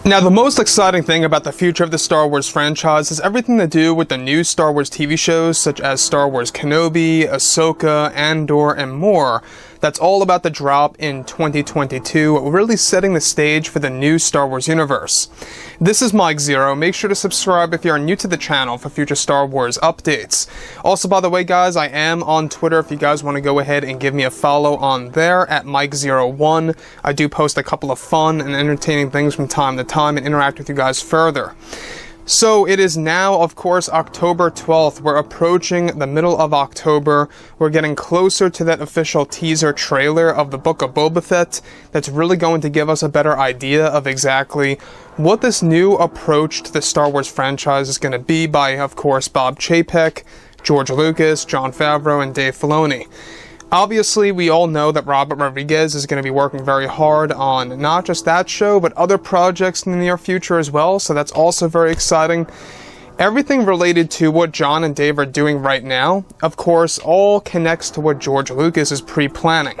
Now, the most exciting thing about the future of the Star Wars franchise is everything to do with the new Star Wars TV shows such as Star Wars Kenobi, Ahsoka, Andor, and more. That's all about to drop in 2022, really setting the stage for the new Star Wars universe. This is Mike Zero. Make sure to subscribe if you're new to the channel for future Star Wars updates. Also, by the way, guys, I am on Twitter if you guys want to go ahead and give me a follow on there at Mike01. I do post a couple of fun and entertaining things from time to time and interact with you guys further. So it is now, of course, October 12th. We're approaching the middle of October. We're getting closer to that official teaser trailer of the Book of Boba Fett that's really going to give us a better idea of exactly what this new approach to the Star Wars franchise is going to be by, of course, Bob Chapek, George Lucas, Jon Favreau, and Dave Filoni. Obviously, we all know that Robert Rodriguez is going to be working very hard on not just that show, but other projects in the near future as well, so that's also very exciting. Everything related to what Jon and Dave are doing right now, of course, all connects to what George Lucas is pre-planning.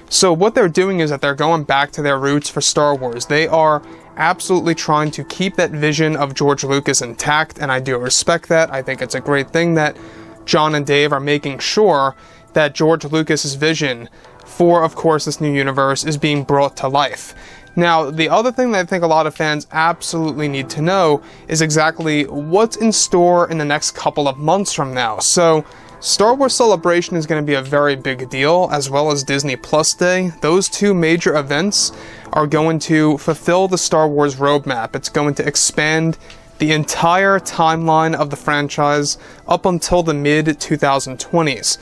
So what they're doing is that they're going back to their roots for Star Wars. They are absolutely trying to keep that vision of George Lucas intact, and I do respect that. I think it's a great thing that Jon and Dave are making sure that George Lucas's vision for, of course, this new universe is being brought to life. Now, the other thing that I think a lot of fans absolutely need to know is exactly what's in store in the next couple of months from now. So, Star Wars Celebration is going to be a very big deal, as well as Disney Plus Day. Those two major events are going to fulfill the Star Wars roadmap. It's going to expand the entire timeline of the franchise up until the mid-2020s.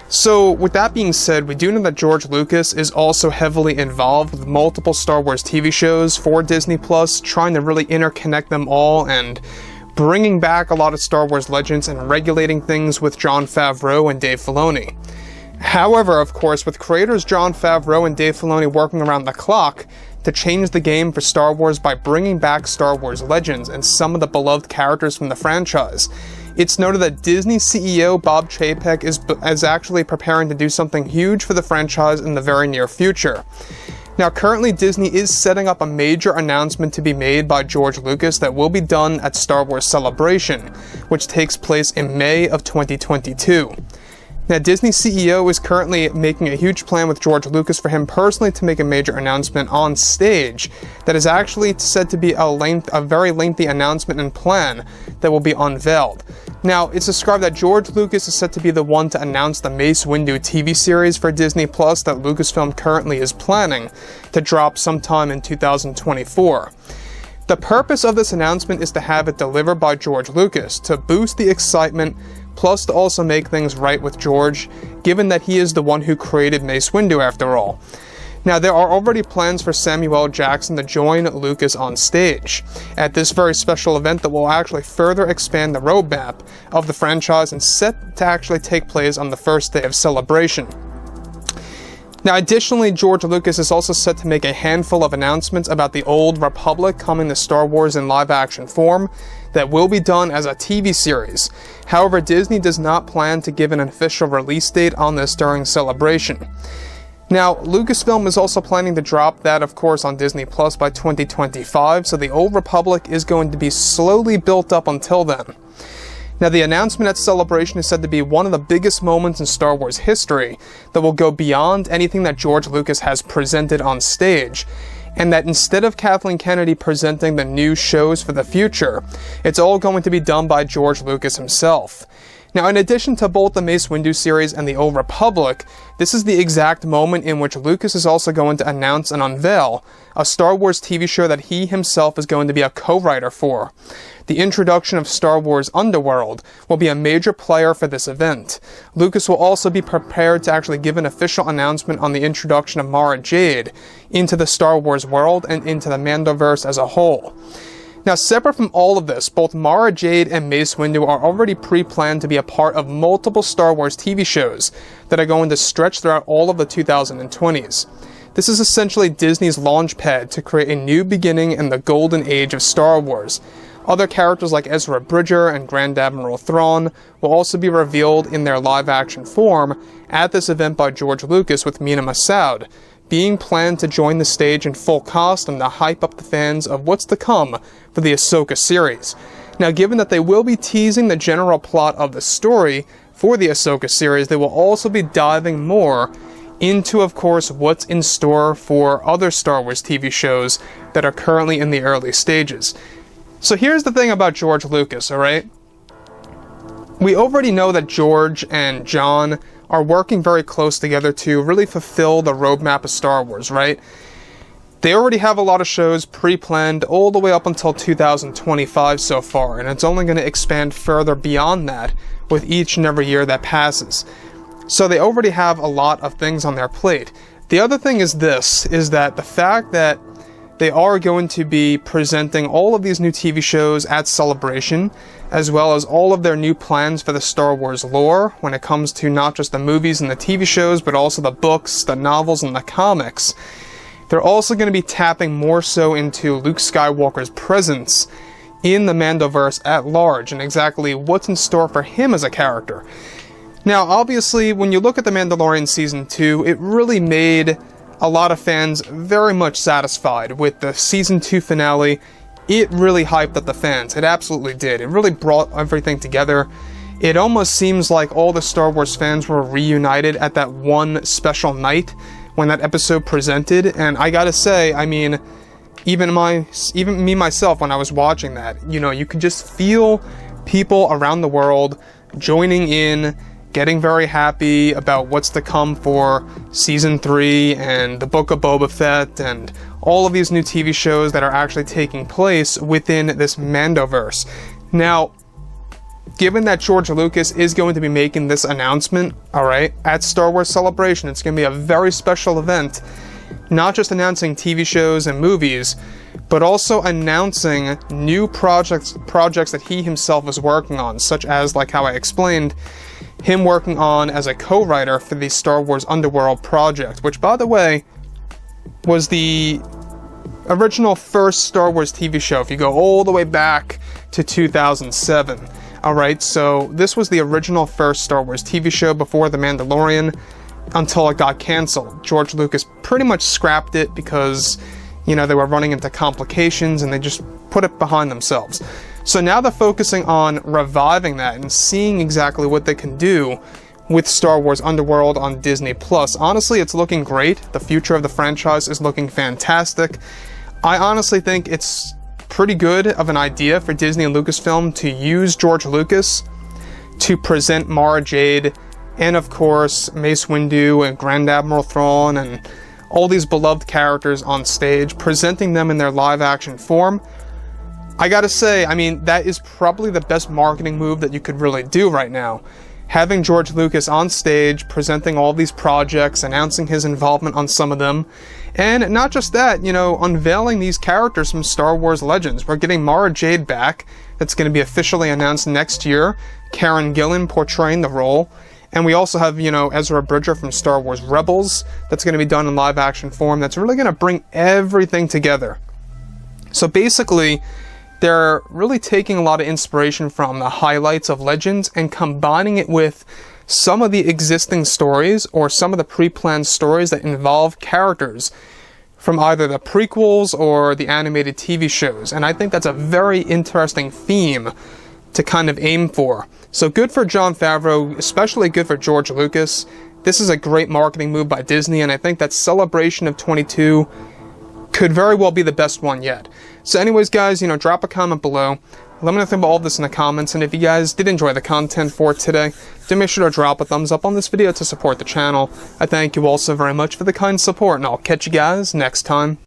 So, with that being said, we do know that George Lucas is also heavily involved with multiple Star Wars TV shows for Disney Plus, trying to really interconnect them all and bringing back a lot of Star Wars legends and regulating things with Jon Favreau and Dave Filoni. However, of course, with creators Jon Favreau and Dave Filoni working around the clock to change the game for Star Wars by bringing back Star Wars legends and some of the beloved characters from the franchise, it's noted that Disney CEO Bob Chapek is actually preparing to do something huge for the franchise in the very near future. Now, currently Disney is setting up a major announcement to be made by George Lucas that will be done at Star Wars Celebration, which takes place in May of 2022. Now, Disney CEO is currently making a huge plan with George Lucas for him personally to make a major announcement on stage that is actually said to be a very lengthy announcement and plan that will be unveiled. Now, it's described that George Lucas is set to be the one to announce the Mace Windu TV series for Disney Plus that Lucasfilm currently is planning to drop sometime in 2024. The purpose of this announcement is to have it delivered by George Lucas to boost the excitement, plus to also make things right with George, given that he is the one who created Mace Windu after all. Now, there are already plans for Samuel L. Jackson to join Lucas on stage at this very special event that will actually further expand the roadmap of the franchise and set to actually take place on the first day of Celebration. Now, additionally, George Lucas is also set to make a handful of announcements about the Old Republic coming to Star Wars in live-action form that will be done as a TV series. However, Disney does not plan to give an official release date on this during Celebration. Now, Lucasfilm is also planning to drop that, of course, on Disney Plus by 2025, so the Old Republic is going to be slowly built up until then. Now, the announcement at Celebration is said to be one of the biggest moments in Star Wars history that will go beyond anything that George Lucas has presented on stage, and that instead of Kathleen Kennedy presenting the new shows for the future, it's all going to be done by George Lucas himself. Now, in addition to both the Mace Windu series and the Old Republic, this is the exact moment in which Lucas is also going to announce and unveil a Star Wars TV show that he himself is going to be a co-writer for. The introduction of Star Wars Underworld will be a major player for this event. Lucas will also be prepared to actually give an official announcement on the introduction of Mara Jade into the Star Wars world and into the Mandoverse as a whole. Now, separate from all of this, both Mara Jade and Mace Windu are already pre-planned to be a part of multiple Star Wars TV shows that are going to stretch throughout all of the 2020s. This is essentially Disney's launchpad to create a new beginning in the golden age of Star Wars. Other characters like Ezra Bridger and Grand Admiral Thrawn will also be revealed in their live-action form at this event by George Lucas with Mena Massoud being planned to join the stage in full costume to hype up the fans of what's to come for the Ahsoka series. Now, given that they will be teasing the general plot of the story for the Ahsoka series, they will also be diving more into, of course, what's in store for other Star Wars TV shows that are currently in the early stages. So here's the thing about George Lucas, alright? We already know that George and John are working very close together to really fulfill the roadmap of Star Wars, right? They already have a lot of shows pre-planned all the way up until 2025 so far, and it's only going to expand further beyond that with each and every year that passes. So they already have a lot of things on their plate. The other thing is this, is that the fact that they are going to be presenting all of these new TV shows at Celebration, as well as all of their new plans for the Star Wars lore when it comes to not just the movies and the TV shows, but also the books, the novels, and the comics. They're also going to be tapping more so into Luke Skywalker's presence in the Mandoverse at large, and exactly what's in store for him as a character. Now, obviously, when you look at The Mandalorian Season 2, it really made a lot of fans very much satisfied with the Season 2 finale. It really hyped up the fans. It absolutely did. It really brought everything together. It almost seems like all the Star Wars fans were reunited at that one special night when that episode presented, and I gotta say, I mean, even me myself, when I was watching that, you know, you could just feel people around the world joining in, getting very happy about what's to come for Season 3 and the Book of Boba Fett and all of these new TV shows that are actually taking place within this Mandoverse. Now, given that George Lucas is going to be making this announcement, alright, at Star Wars Celebration, it's going to be a very special event, not just announcing TV shows and movies, but also announcing new projects that he himself is working on, such as, like how I explained, him working on as a co-writer for the Star Wars Underworld project, which, by the way, was the original first Star Wars TV show, if you go all the way back to 2007. Alright, so this was the original first Star Wars TV show before The Mandalorian, until it got cancelled. George Lucas pretty much scrapped it because, you know, they were running into complications and they just put it behind themselves. So now they're focusing on reviving that and seeing exactly what they can do with Star Wars Underworld on Disney+. Honestly, it's looking great. The future of the franchise is looking fantastic. I honestly think it's pretty good of an idea for Disney and Lucasfilm to use George Lucas to present Mara Jade and, of course, Mace Windu and Grand Admiral Thrawn and all these beloved characters on stage, presenting them in their live-action form. I gotta say, I mean, that is probably the best marketing move that you could really do right now. Having George Lucas on stage, presenting all these projects, announcing his involvement on some of them, and not just that, you know, unveiling these characters from Star Wars Legends. We're getting Mara Jade back, that's going to be officially announced next year, Karen Gillan portraying the role, and we also have, you know, Ezra Bridger from Star Wars Rebels, that's going to be done in live-action form, that's really going to bring everything together. So basically, they're really taking a lot of inspiration from the highlights of Legends and combining it with some of the existing stories or some of the pre-planned stories that involve characters from either the prequels or the animated TV shows. And I think that's a very interesting theme to kind of aim for. So good for Jon Favreau, especially good for George Lucas. This is a great marketing move by Disney, and I think that Celebration of 22 could very well be the best one yet. So anyways, guys, you know, drop a comment below. Let me know about all of this in the comments, and if you guys did enjoy the content for today, do make sure to drop a thumbs up on this video to support the channel. I thank you all so very much for the kind support, and I'll catch you guys next time.